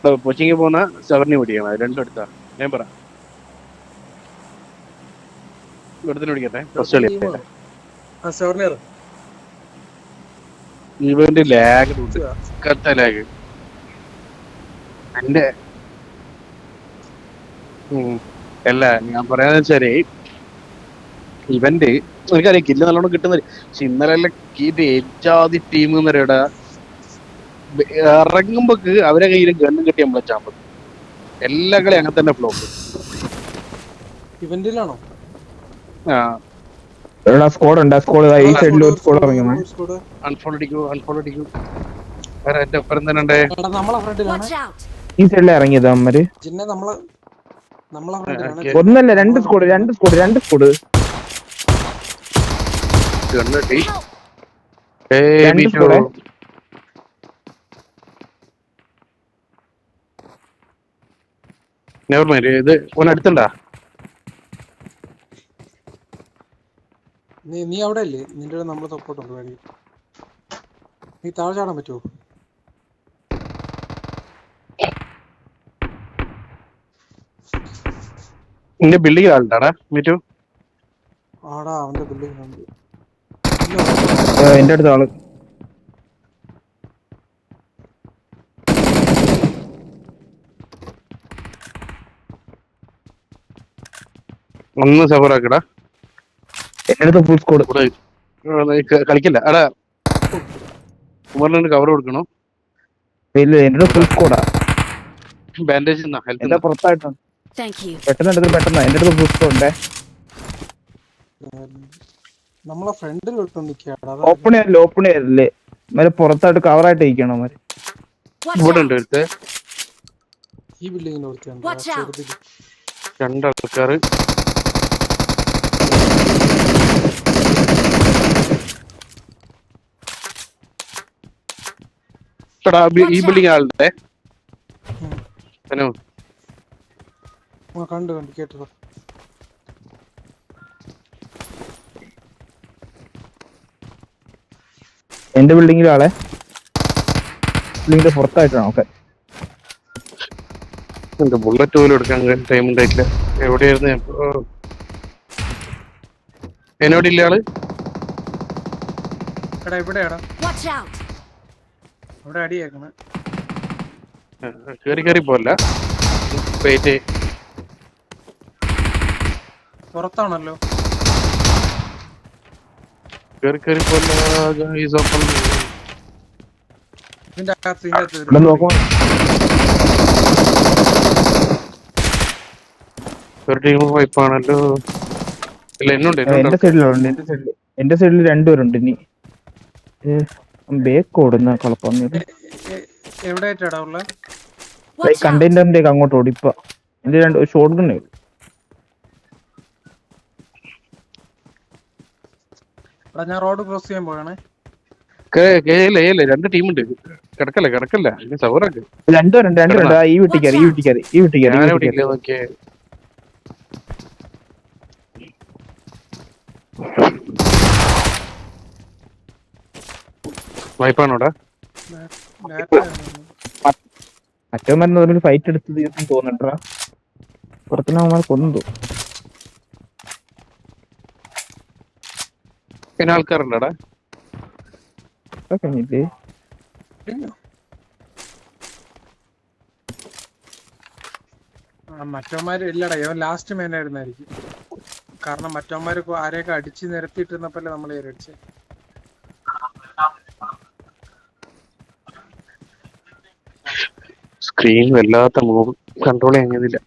കൊച്ചിങ് പോകുന്ന സെവറിന് പിടിക്കണം. രണ്ടും എടുത്താ ഞാൻ പറ ഇവിടത്തിന് പിടിക്കട്ടെ. ഫസ്റ്റ് കളി ഇവന്റെ ലാഗ് കത്ത ലാഗ് എന്റെ അല്ല ഞാൻ പറയാന്ന് വെച്ചാല് ഇവന്റ് എനിക്കറിയാം കില്ല് നല്ലോണം കിട്ടുന്നത്. പക്ഷെ ഇന്നലെ ഇത് ഏജാതി ടീം എന്ന് പറയടാ ഇറങ്ങുമ്പോക്ക് അവരെ കയ്യിൽ ഗണ്ണും കിട്ടി നമ്മളെ ചാമ്പ്. എല്ലാ കളി അങ്ങനെ തന്നെ ഫ്ലോപ്പ്. ഇവന്റിലാണോ? സ്കോഡ് ഉണ്ട്. സ്കോഡ് ഈ സൈഡിൽ ഒരു സ്കോഡ് ഇറങ്ങുന്നു. അൺഫോളോ അടിക്കൂ, അൺഫോളോ അടിക്കൂ. എന്റെ ഒപ്പം തന്നെ ഉണ്ട്. ഈ സൈഡിൽ ഇറങ്ങിയത് അമ്മര് ഒന്നല്ല രണ്ട് സ്കോഡ് ഗണ്ണിട്ടി നെവർ മൈൻഡ്. ഇത് ഓനടുത്തുണ്ടാ? നീ അവിടെ അല്ലേ? നിന്റെ നമ്മള് സപ്പോർട്ടുണ്ട് വേണമെങ്കിൽ. നീ താഴെ ചാടാൻ പറ്റുമോ? നിന്റെ ബിൽഡിംഗ് ആളുണ്ടാടാ മീറ്റു? ആടാ അവന്റെ ബിൽഡിംഗ് എന്റെ അടുത്ത ആള് ഒന്ന് സബറാക്കടാ. എന്റെ അടുത്ത് ഫുൾ സ്കോഡ് കളിക്കില്ല. അടാ കുമാറിന് കവർ കൊടുക്കണോ? ഇല്ല എന്റെ ഫുൾ സ്കോഡാ. ബാൻഡേജ് എന്റെ പുറത്തായിട്ടാണ്. പെട്ടെന്ന് എന്റെ അടുത്ത് ഫുൾ സ്കോഡ് ഉണ്ടേ. നമ്മളെ ഫ്രണ്ടിൽ ഓപ്പൺ ചെയ്യല്ലേ മറ്റേ പുറത്തായിട്ട് കവറായിട്ട് ഇരിക്കണം അവര്. ഇവിടെ ഉണ്ട് അടുത്ത് ഈ ബിൽഡിങ്ങിന് രണ്ടാൾക്കാർ. ഈ ബിൽഡിംഗ് ആളുടെ കണ്ടു കേട്ടോ. എന്റെ ബിൽഡിങ്ങിലെ ആളെ ബിൽഡിങ്ങിന്റെ പുറത്തായിട്ടാണ്. ഓക്കെ ബുള്ളറ്റ് പോലും എടുക്കാൻ ടൈം ഉണ്ടായിട്ടില്ല. എവിടെയായിരുന്നു? എന്നോട് ഇല്ല ആള് കേറി പോല്ല. പുറത്താണല്ലോ. കേറി പോല്ല. വൈപ്പാണല്ലോ. ഇല്ല എന്നുണ്ട്. എന്റെ സൈഡിൽ രണ്ടുപേരുണ്ട്. ഇനി ബേക്ക് ഓടുന്ന കളപ്പന്നി കണ്ടെയ്നറിന്റെ അങ്ങോട്ട് ഓടിപ്പ. എന്റെ രണ്ട് ഷോട്ട് ഗൺ ഞാൻ റോഡ് ക്രോസ് ചെയ്യാൻ പോയാണേ. രണ്ട് ടീമുണ്ട്. കിടക്കല്ല സൗറൊക്കെ രണ്ടുപേരുണ്ട്. ഈ വീട്ടിൽ നോക്കിയേ. വൈപ്പാണോടാ? മറ്റോ മരുന്ന് ഫൈറ്റ് എടുത്തത് തോന്നണ്ടാ. പുറത്തുനിന്ന് കൊന്നു. പിന്നെ ആൾക്കാരുണ്ടാടാ കഴിഞ്ഞില്ലേ? മറ്റവന്മാര് ഇല്ലടാ. ഇവൻ ലാസ്റ്റ് മേനായിരുന്നായിരിക്കും. കാരണം മറ്റവന്മാര് ആരെയൊക്കെ അടിച്ച് നിരത്തിയിട്ടിരുന്നപ്പോലെ നമ്മളെ അടിച്ചേ. സ്ക്രീൻ വല്ലാത്ത മൂവ് കൺട്രോൾ ചെയ്യുന്നില്ല.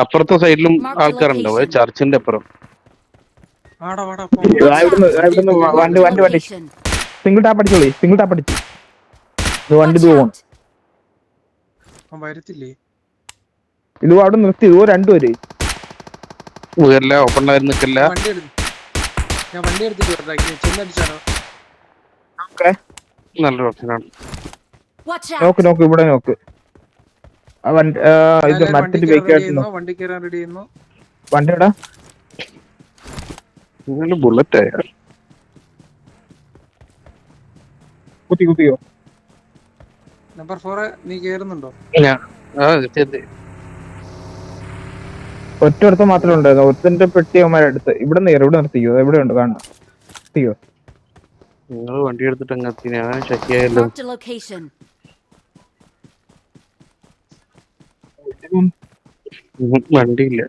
അപ്പുറത്തെ സൈഡിലും ആൾക്കാരുണ്ടാവും. ചർച്ചിന്റെ അപ്പുറം. വണ്ടി സിംഗിൾ ടാപ്പ് അടിച്ചു. വണ്ടി വരത്തില്ലേ? ഇത് അവിടെ നിർത്തി. രണ്ടുപേര് ഓപ്പൺ നിൽക്കില്ല. ഞാൻ വണ്ടി എടുത്തിട്ട് നല്ലൊരു ഓപ്ഷനാണ്. നോക്ക് ഇവിടെ നോക്ക്. ഇത് മറ്റൊരു വണ്ടി കയറാൻ റെഡി ചെയ്യുന്നു. വണ്ടിയുടെ ബുള്ളറ്റ് കുത്തിയോ? നമ്പർ 4 നീ കേറുന്നുണ്ടോ? ഒറ്റ മാത്രമേ ഉണ്ടായിരുന്നു. ഒരുത്തന്റെ പെട്ടി അവന്മാരെടുത്ത് ഇവിടെ നിർത്തിയോ? എവിടെ ഉണ്ട് കാണണം? എത്തിയോ? നിങ്ങൾ വണ്ടി എടുത്തിട്ട് അങ്ങ് എത്തി. ഞാൻ ശരിയായല്ലോ. Marked a location. വണ്ടിയില്ല.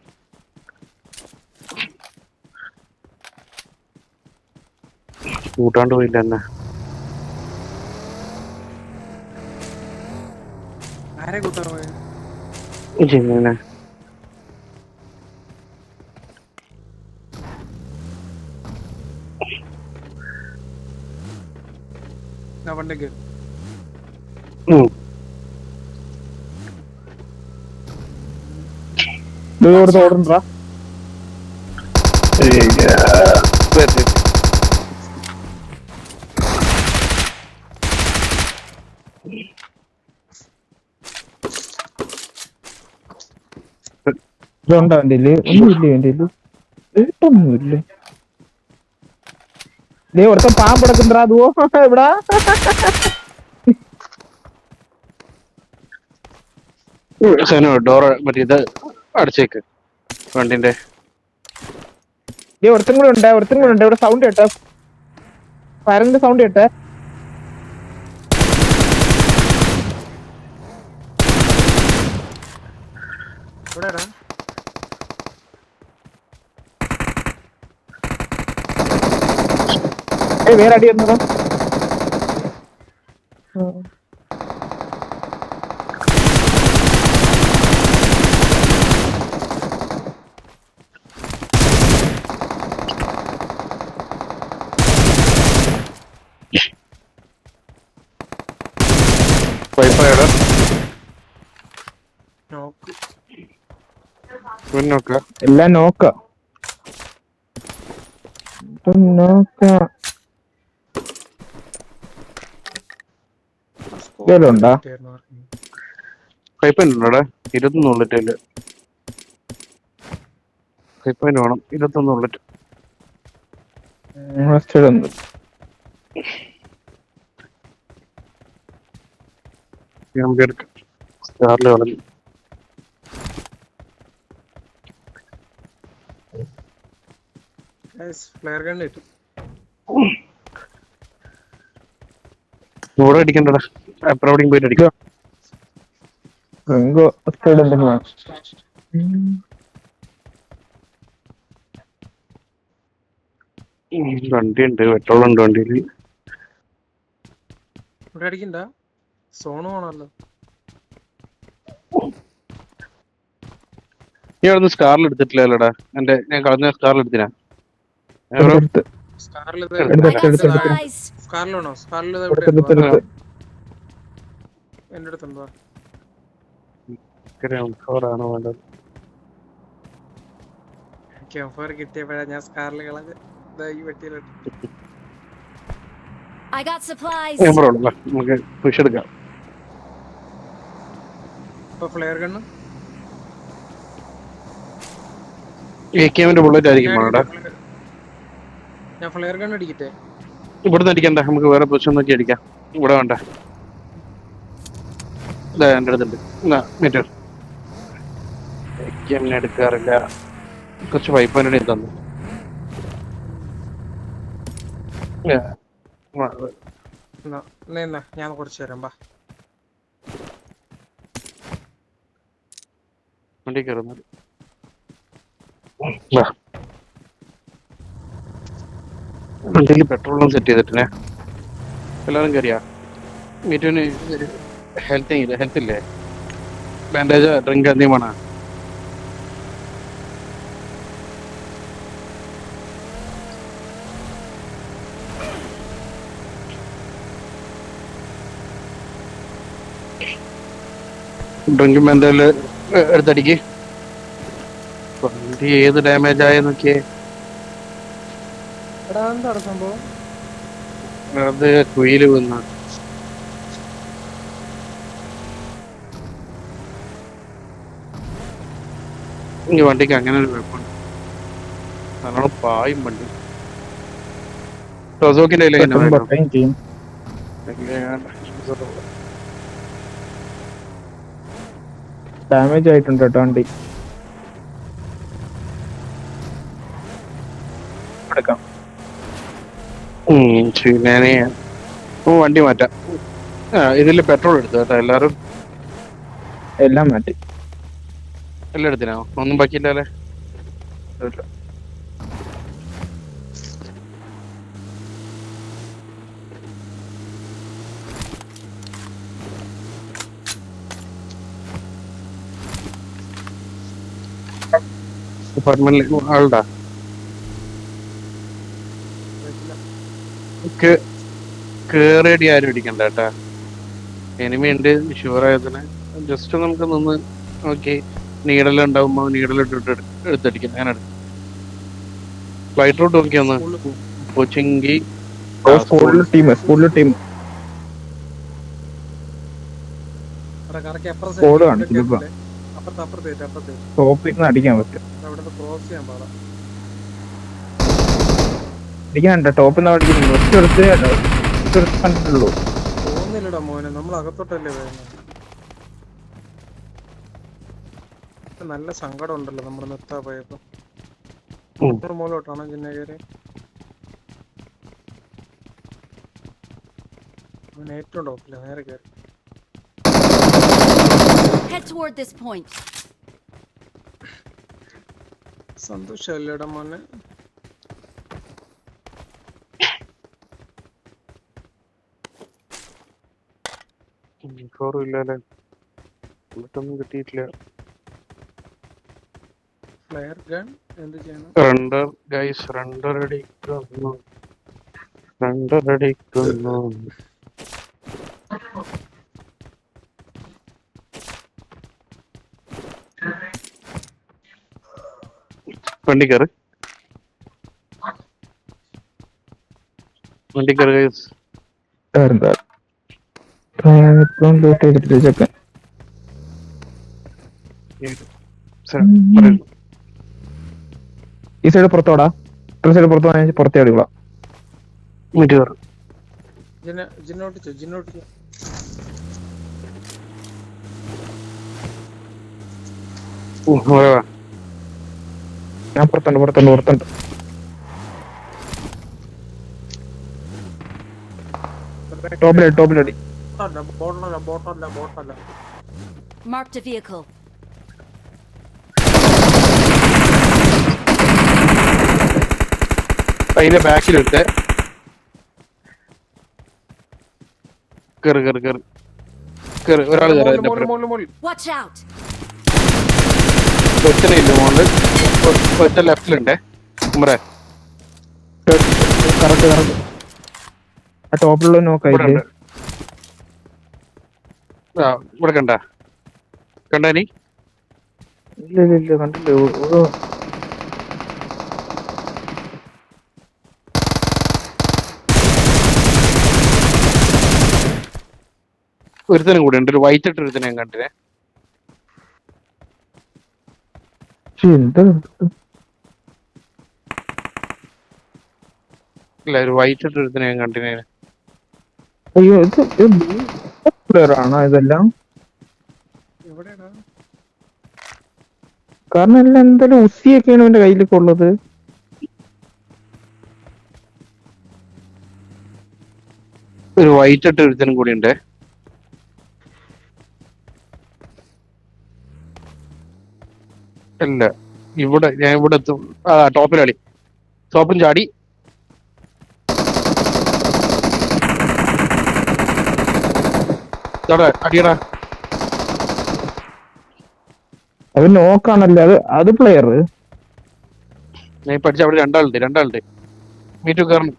കൂട്ടാണ്ട് പോയില്ല എന്നെ. ആരെ കൂട്ടാൻ പോയത്? ജിമ്മിനെ. ഞാൻ വണ്ടി കയറി. ഓടണ്ടാ? ഇതുണ്ടോ വണ്ടിയില്? ഒന്നുമില്ലേ വണ്ടിയില്? ഒന്നുമില്ലേ? നീ ഒരുത്തൻ പാമ്പെടുക്കണ്ടാ? അതുവോ എവിടാ? ഡോറ് മറ്റേ ഇത് അടച്ചേക്ക് വണ്ടിന്റെ. നീ ഒരുത്തും കൂടെ ഉണ്ട്. ഇവിടെ സൗണ്ട് കേട്ടോ? ഫയറിന്റെ സൗണ്ട് കേട്ടെ? എവിടെടാ? വേറെ അടി വന്നതാ. എല്ലാം നോക്കാം. ഉണ്ടാ കൈപ്പനുണ്ടോടെ? 21 ഉള്ളിട്ടില്ല. കൈപ്പന് വേണം. 21 ഉള്ളിട്ട്. എടുക്കാം. സ്റ്റാറിൽ കളഞ്ഞു. ഫ്ലെയർ ഗൺ കിട്ടും. ഇവിടെ അടിക്കണ്ടടാ. അപ്പുറം പോയിട്ട് അടിക്കാം. വണ്ടിയുണ്ട്. പെട്രോൾ ഉണ്ട് വണ്ടിയിൽ. ഇവിടെ അടിക്കണ്ട. സോണു ആണല്ലോ. നീ അവിടെ സ്കാറിൽ എടുത്തിട്ടില്ലല്ലോടാ? ഞാൻ കളഞ്ഞ സ്കാറിൽ എടുത്തിനാ. സ്കാറിലാണോ? സ്കാറിൽ എന്റെ അടുത്തുണ്ടോ? കിട്ടിയപ്പോഴാ ഞാൻ സ്കാറിൽ കളഞ്ഞ. I got supplies. നമുക്ക് പുഷ് എടുക്കാം. ഫ്ലെയർ ഗണ്ണ് എകെഎമ്മിന്റെ ബുള്ളറ്റ് ആയിരിക്കും. ഞാൻ ഫ്ലെയർ ഗൺ അടിക്കട്ടെ? ഇവിടുന്ന് അടിക്കണ്ട. നമുക്ക് വേറെ പൊസിഷൻ നോക്കി അടിക്കാം. ഇവിടെ വേണ്ട. എന്റെ അടുത്തുണ്ട്. മീറ്റർ എകെഎമ്മിനെ എടുക്കാറില്ല. കുറച്ച് വൈപ്പൻ്റെ തന്നു. ഞാൻ കുറച്ച് തരാം. വണ്ടി കയറുന്നത് വണ്ടിയിൽ പെട്രോളും സെറ്റ് ചെയ്തിട്ടില്ലേ? എല്ലാവരും കയറിയാ? മീറ്റുവിന് ഹെൽത്ത് ഇല്ലേ? ബാൻഡേജ് ഡ്രിങ്ക് എന്തെങ്കിലും വേണോ? ഡ്രിങ്കും ബാൻഡേജ് എടുത്തടിക്ക്. വണ്ടി ഏത് ഡാമേജ് ആയ നോക്കിയേ. സംഭവം അത് കുയില് വന്ന ഈ വണ്ടിക്ക് അങ്ങനെ ഒരു കുഴപ്പമുണ്ട്. നല്ലോണം പായും വണ്ടി. റസോക്കിന്റെ ഡാമേജ് ആയിട്ടുണ്ട് കേട്ടോ വണ്ടി. എടുക്കാം. ഞാനേ വണ്ടി മാറ്റാം. ഇതില് പെട്രോൾ എടുത്തു കേട്ടോ എല്ലാരും. എല്ലാം മാറ്റി. എല്ലാം എടുത്തിനാ? ഒന്നും ബാക്കിയില്ലല്ലേ? ഡിപ്പാർട്ട്മെന്റിൽ ആളുണ്ടാ? കേറേടി ആരും ഇടിക്കണ്ട കേട്ടാ. എനിമി ഉണ്ട് ഷുവറായതിന്. ജസ്റ്റ് നമുക്ക് നിന്ന് നോക്കി നീഡൽ ഉണ്ടാവുമ്പോ നീഡൽ ഇട്ടിട്ട് എടുത്തടിക്കാം. അങ്ങനെ ഫ്ലൈറ്റ് റൂട്ട് നോക്കി ഒന്ന് കൊച്ചിങ്കി സ്കൂളിൽ ടീം സ്കോഡ് കാണിച്ചില്ല. ടോപ്പിൽ നിന്ന് അടിക്കാൻ പറ്റും. അടിക്കാനുണ്ട്. ടോപ്പിൽ നിന്ന് അടിക്കുന്നുണ്ട്. ഒറ്റ കണ്ടിട്ടുള്ളൂ. പോകുന്നില്ലടാ മോനെ, നമ്മൾ അകത്തോട്ടല്ലേ വരുന്നത്. നല്ല സങ്കടം ഉണ്ടല്ലോ നമ്മുടെ നിർത്താ പോയപ്പോ. മോളോട്ടാണോ ചിന്ന കയറി? ഏറ്റവും ടോപ്പില്ല, നേരെ കയറി. Head toward this point. സന്തോഷല്ലേടാ മോനെ? ഇല്ലല്ലേ, ഒന്നും കിട്ടിയിട്ടില്ല. ഫ്ലെയർ ഗൺ എന്ത് ചെയ്യണം? റണ്ടർ ഗൈസ്, റണ്ടർ അടിക്കുന്നു. വണ്ടി കയറി ഗൈസ്. ഈ സൈഡ് പുറത്തോടാ. സൈഡ് പുറത്തേ എടുക്കുക. ഞാൻ പുറത്തുണ്ട്. ടോപ്പിലടി. Marked a vehicle. അതിന്റെ ബാക്കിലെടുത്ത് കേറി ഒരാൾ Watch out. ഒറ്റനില്ല മോള്. ഒറ്റ ലെഫ്റ്റിലുണ്ടേ. ഉമ്മറേ കറക്റ്റ് ആ ടോപ്പിലുള്ള നോക്കായില്ലേ? ഇവിടെ കണ്ടീ? ഇല്ല കണ്ടില്ലേ. ഒരുത്തനും കൂടെ ഉണ്ട്, ഒരു വൈറ്റ് ഇട്ട് ഒരുത്തനെ ഞാൻ കണ്ടിനെ. ഇല്ല, ഒരു വൈറ്റ് ഇട്ട് ഒരുത്തനെ ഞാൻ കണ്ടിനെ. അയ്യോ, ഇത് ആണോ ഇതെല്ലാം? കാരണം എല്ലാം എന്തായാലും ഉസിയൊക്കെയാണ് എന്റെ കയ്യിലൊക്കെ ഉള്ളത്. ഒരു വൈറ്റ് ഇട്ട് ഒരുത്തനും കൂടി ഉണ്ട്. അല്ല, ഞാൻ ഇവിടെ എത്തും. ടോപ്പിലടി, ടോപ്പും ചാടി. അടിയടാ. അത് നോക്കാണല്ലേ. അത് പ്ലെയർ ഞാൻ പഠിച്ച അവിടെ രണ്ടാളുണ്ട്. മീറ്റു കയറണം.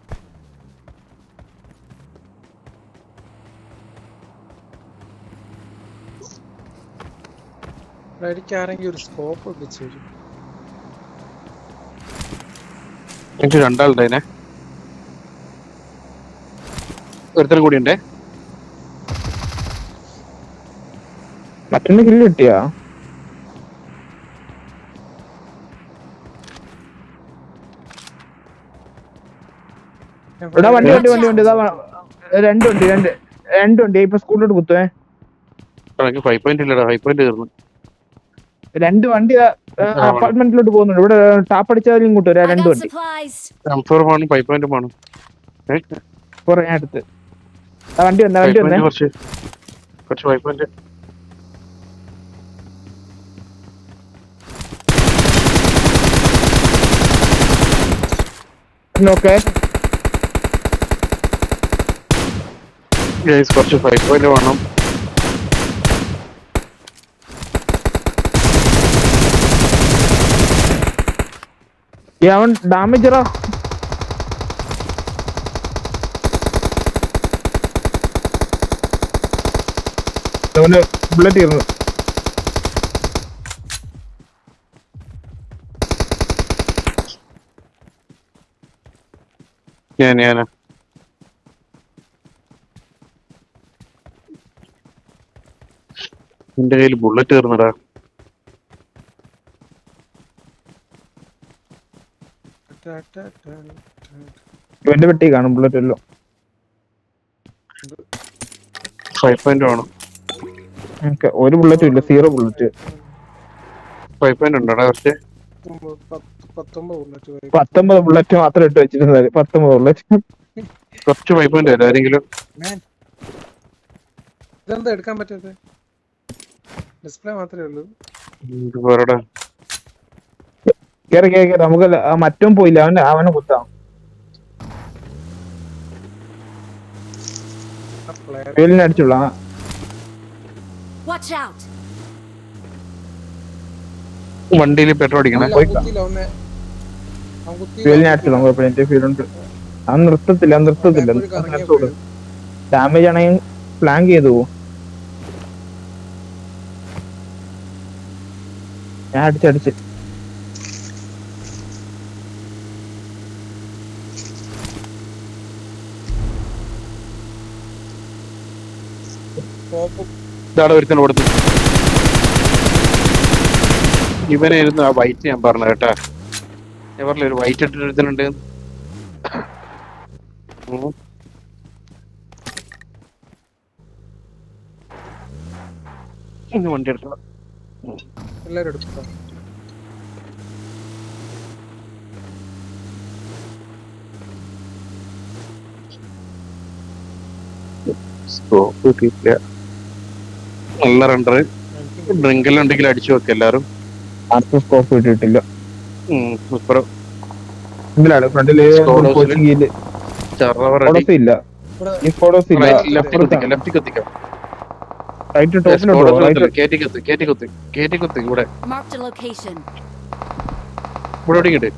എനിക്കാരെങ്കിലും ഒരു സ്കോപ്പ് ഒക്കെ ചെയ്യും. എനിക്ക് രണ്ടാളുണ്ടേനെ. ഒരുത്തരം കൂടി ഉണ്ടേ. മറ്റൊന്ന് കില്ല് കിട്ടിയാ? വണ്ടി ഇതാ രണ്ടുണ്ട് രണ്ടുണ്ട് ഇപ്പൊ സ്കൂളിലോട്ട് കുത്തുവേ. എനിക്ക് 5 പോയിന്റ് ഇല്ലടാ, 5 പോയിന്റ് തീർന്നു. രണ്ട് വണ്ടി ആ, അപ്പാർട്ട്മെന്റിലോട്ട് പോകുന്നുണ്ട്. ഇവിടെ ടാപ്പടിച്ചാലും ഇങ്ങോട്ട് വരാം. I രണ്ട് got വണ്ടി supplies. M4 വേണം, 5 പോയിന്റ് വേണം. കുറെ ഞാൻ അടുത്ത്. വണ്ടി വന്നേ 5 വണ്ടി വന്നേ. പോയിന്റ് കുറച്ച് 5 പോയിന്റ്. ഓക്കെ ഗൈസ് കുറച്ച് 5 പോയിന്റ് വേണം. അവൻ ഡാമേജറാ. അവന് ബുള്ളറ്റ് തീർന്നു. ഞാനാ എന്റെ കയ്യിൽ ബുള്ളറ്റ് തീർന്നടാ. ഇവന്റെ പെട്ടി കാണും ബുള്ളറ്റ് എല്ലാം. 5 പോയിന്റ് വേണം. ഒരു ബുള്ളറ്റും ഇല്ല, 0 ബുള്ളറ്റ്. 5 പോയിന്റ് ഉണ്ടോടാ കുറച്ച്? 19 ബുള്ളറ്റ് മാത്രം ഇട്ട് വെച്ചിരുന്നത്. 19 ബുള്ളറ്റ്. കുറച്ച് 5 പോയിന്റ് തരാം ആരെങ്കിലും. ഇതെന്താ എടുക്കാൻ പറ്റാത്ത? ഡിസ്പ്ലേ മാത്രമേ ഉള്ളൂ. വേറെടാ കേറി നമുക്ക് മറ്റും പോയില്ല. അവനെ കുത്താം. വെയിലിനെ അടിച്ചുള്ള. Watch out. വണ്ടിയിൽ പെട്രോൾ അടിക്കണം. വെയിലിനെ അടിച്ചുള്ള കുഴപ്പമില്ല. എന്റെ ഫീലുണ്ട്. അവൻ നിർത്തത്തില്ല. ഡാമേജ് ആണെങ്കിൽ ഫ്ലാങ്ക് ചെയ്തു പോകും. ഞാൻ അടിച്ച് ഇതാണ് ഒരുത്തന്നെ കൊടുത്തു. ഇവനായിരുന്നു ആ വൈറ്റ് ഞാൻ പറഞ്ഞ കേട്ടാ. ഞാൻ പറഞ്ഞില്ല ഒരു വൈറ്റ് ഇട്ടിട്ട് ഒരുത്തനുണ്ട്. വണ്ടി എടുക്കണം. എല്ലാരും എടുത്തോ. സ്കോപ്പ് കിട്ടിയില്ല. നല്ല റണ്ടർ ഡ്രിങ്കെല്ലാം ഉണ്ടെങ്കിൽ അടിച്ചു വെക്ക എല്ലാരും. ആർക്കും സ്കോപ്പ് കിട്ടിയിട്ടില്ല. ഇപ്പുറം ഇതിലാണ് ഫ്രണ്ടില് കോച്ചിങ്ങില് ഫോട്ടോസ് ഇല്ല. ഈ ഫോട്ടോസ് ഇല്ല. ലെഫ്റ്റ് കത്തിക്കാം. റൈറ്റ് ടോപ്പിലോട്ട് കേറ്റി കുത്തി ഇവിടെ Marked a location. ഇവിടെ ഇട്.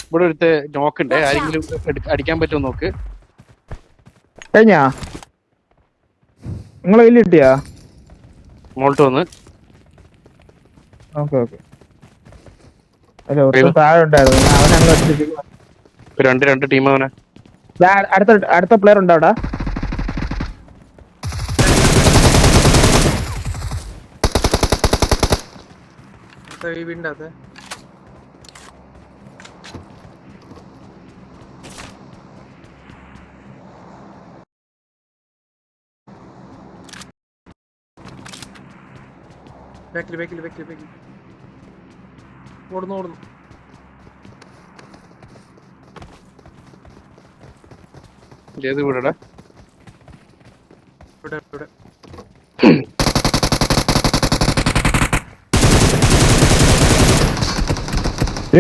ഇവിടെ ഒരുത്തെ നോക്കുണ്ടേ, ആരെങ്കിലും അടിക്കാൻ പറ്റുമോ നോക്ക്. കഴിഞ്ഞാ നിങ്ങളെ കയ്യിൽ കിട്ടിയാ? മോൾട്ട് വന്ന് ഓക്കെ അല്ല താഴെ ഉണ്ടായിരുന്നു. അവനങ്ങ് രണ്ട് ടീം അവനെ. അടുത്ത പ്ലെയർ ഉണ്ടോ അവിടെ? വീടിന്റെ ബാക്കിൽ ഓടുന്നു. ഏത് വീടാ? ഇവിടെ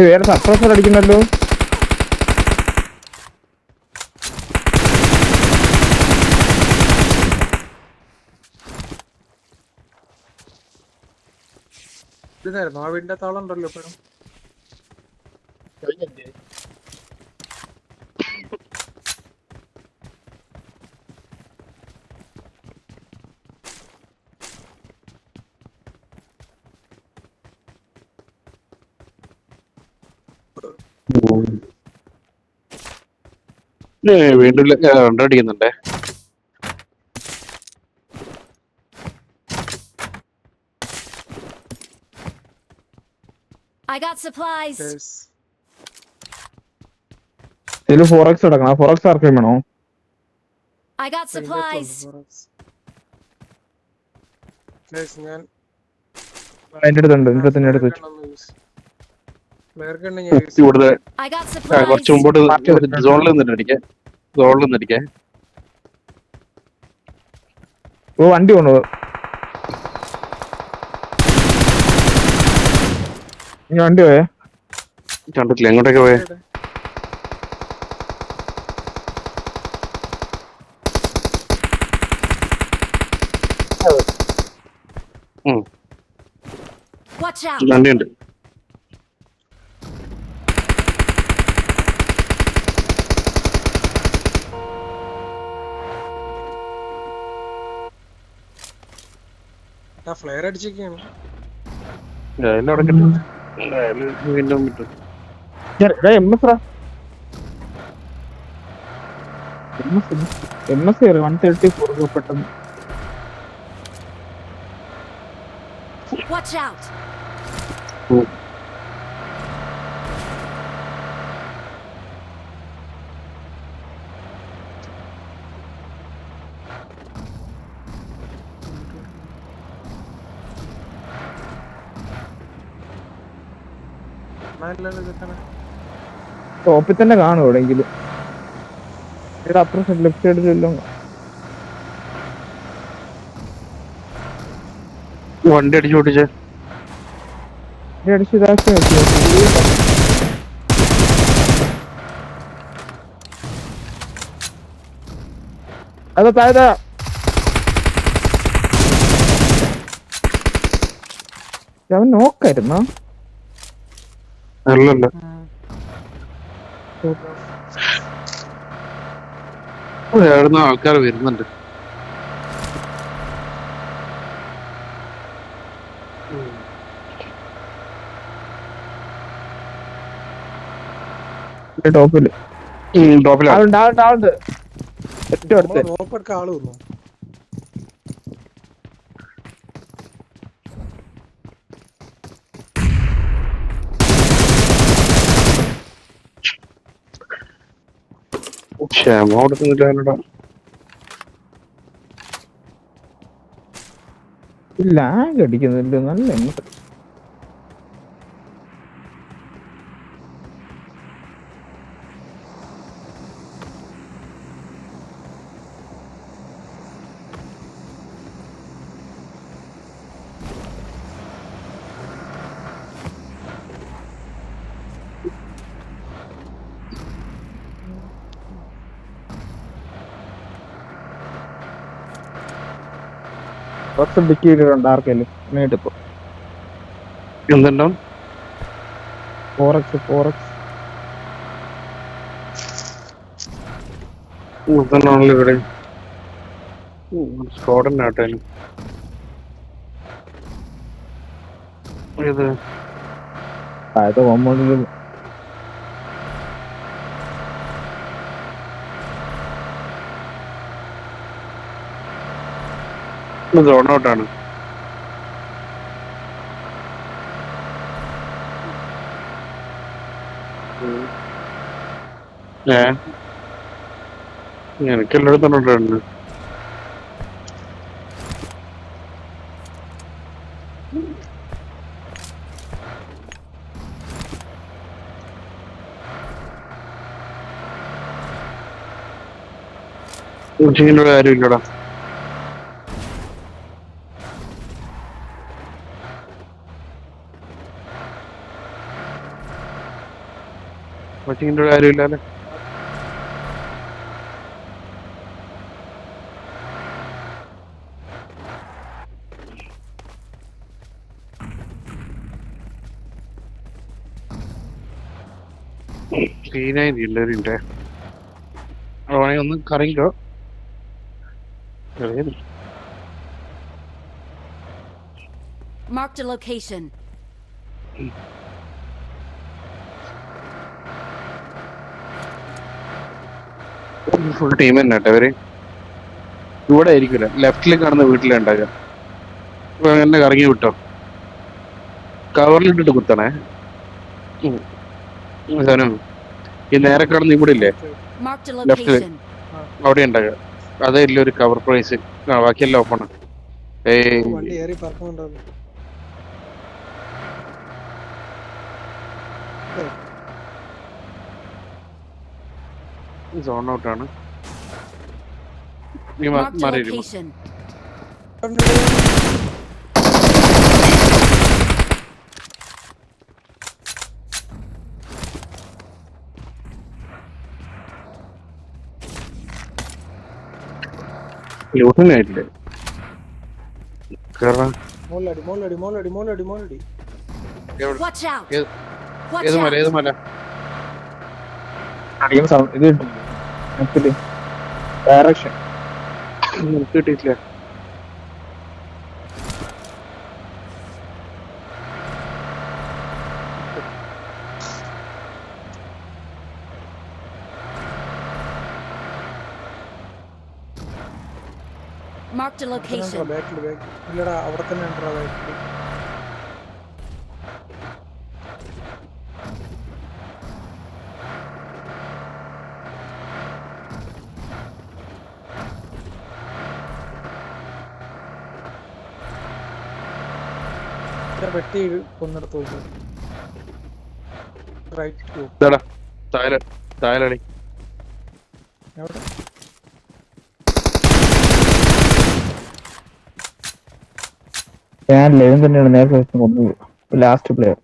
വേറെ സപ്രസർ അടിക്കുന്നല്ലോ. ഇതായിരുന്നു ആ വീടിന്റെ താളം ഉണ്ടല്ലോ ഇപ്പോഴും. വീണ്ടും റണ്ടടിക്കുന്നുണ്ടേ. I got supplies. Yes. ഇതില് 4x എടുക്കണം. 4x ആർക്കും വേണോ? I got supplies. Yes, ഞാൻ അതിന്റെ അടുത്തുണ്ട്. ഇതിന്റെ തന്നെ എടുത്ത് വെച്ചു. ഫ്ലെയർ ഗണ്ണ് ഞാൻ യൂസ് ഇവിടുത്തെ I got കുറച്ച് supplies. മുമ്പോട്ട് സോണിൽ നിന്നിട്ടടിക്കാൻ. സോണിൽ നിന്നിടിക്കാൻ. ഓ വണ്ടി കൊണ്ടു. ഇനി വണ്ടി പോയേ. കണ്ടിട്ടില്ല എങ്ങോട്ടൊക്കെ പോയേ? Watch out. വണ്ടിയുണ്ട്. ആ ഫ്ലെയർ അടിച്ചൊക്കെയാണ്. എല്ലാം അടക്കട്ടെ. വീണ്ടും വിട്ടു. MS 134 പെട്ടെന്ന്. Watch out. ടോപ്പിൽ തന്നെ കാണും എവിടെയെങ്കിലും. ഇവിടെ അപ്പുറം ലെഫ്റ്റ് സൈഡിലെല്ലാം വണ്ടി അടിച്ചു പൊട്ടിച്ചേ. അടിച്ച് ഇതാക്കി വെച്ചു. അത് താഴെ അവൻ നോക്കായിരുന്നോ? അല്ലല്ല എവിടുന്ന ആൾക്കാർ വരുന്നുണ്ട്. ടോപ്പില് ടോപ്പിലാണ്. ആളുണ്ട് ആളുണ്ട് ആളുണ്ട്. ഏറ്റവും അടുത്ത് റോപ്പ് എടുക്കാൻ ആള് വന്നു. ക്ഷമ കൊടുക്കുന്നില്ല. ലാഗ് അടിക്കുന്നുണ്ട് നല്ല. കുറച്ച് ഡിക്കി ഇട്ടിട്ടുണ്ട് ആർക്കെങ്കിലും നേടിപ്പോ. എന്തുണ്ടോ 4x ആണല്ലോ ഇവിടെ. സ്കോഡനാട്ടെ ഇത് താഴത്തെ കോമ്പൗണ്ടിൽ സോൺ ഔട്ടാണ്. എനിക്ക് എല്ലായിടത്തും ഉണ്ട്. കോച്ചിങ്ങിൻ്റെ കാര്യമില്ലടാ. കോച്ചിങ്ങിൻ്റെ കാര്യമില്ലല്ലേ. സീനായി എല്ലാവരും അവനെ ഒന്ന് കറിയിക്കോ. Marked a location. Full team തന്നെ കേട്ടോ അവര്. ഇവിടെ ആയിരിക്കില്ല, ലെഫ്റ്റിൽ കാണുന്ന വീട്ടിലുണ്ടാകുക. എന്നെ കറങ്ങി വിട്ടോ. കവറിലിട്ടിട്ട് കുത്തണേ. സാധനം ഈ നേരെ കാണുന്ന ഇവിടെ ഇല്ലേ Marked a Left leg. location. അവിടെ ഉണ്ടാകുക അതല്ല ഒരു കവർ പ്രൈസ് ബാക്കിയെല്ലാം ഓപ്പണാണ് വണ്ടി ഏറി പറക്കുന്നുണ്ടോ? സോൺ ഔട്ടാണ് നീ Marked a മാറി location. ലൂട്ടിനായിട്ടില്ലേ കാരണം മോളടി മോളടി മോളടി മോളടി മോളടി. Watch out. ഏത് Watch ഏത് മല out. ഏത് മല അടിയും സൗണ്ട് ഇത് കിട്ടില്ല ഡയറക്ഷൻ. എനിക്ക് കിട്ടിയിട്ടില്ല Marked a location. ബാക്കിൽ ബാക്കിൽ ഇല്ലടാ, അവിടെ തന്നെ ഉണ്ടോ ബാക്കിൽ. വെട്ടി കൊന്നിടത്ത് നോക്കും. റൈറ്റ് ഇതാടാ തായലടി എവിടെ? ഞാൻ ലെവൻ തന്നെയാണ് നേരത്തെ കൊണ്ടുപോകും ലാസ്റ്റ് പ്ലെയർ.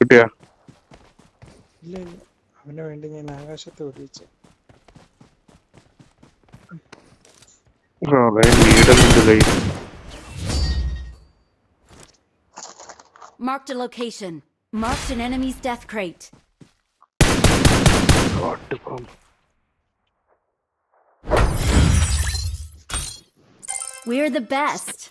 കിട്ടിയാ ഇല്ല ഇല്ല, അവന് വേണ്ടി ഞാൻ ആകാശത്ത് ഒടിയിച്ചു. നീടുന്നുണ്ട് കൈ Marked a location. Marked an enemy's death crate. We're the best.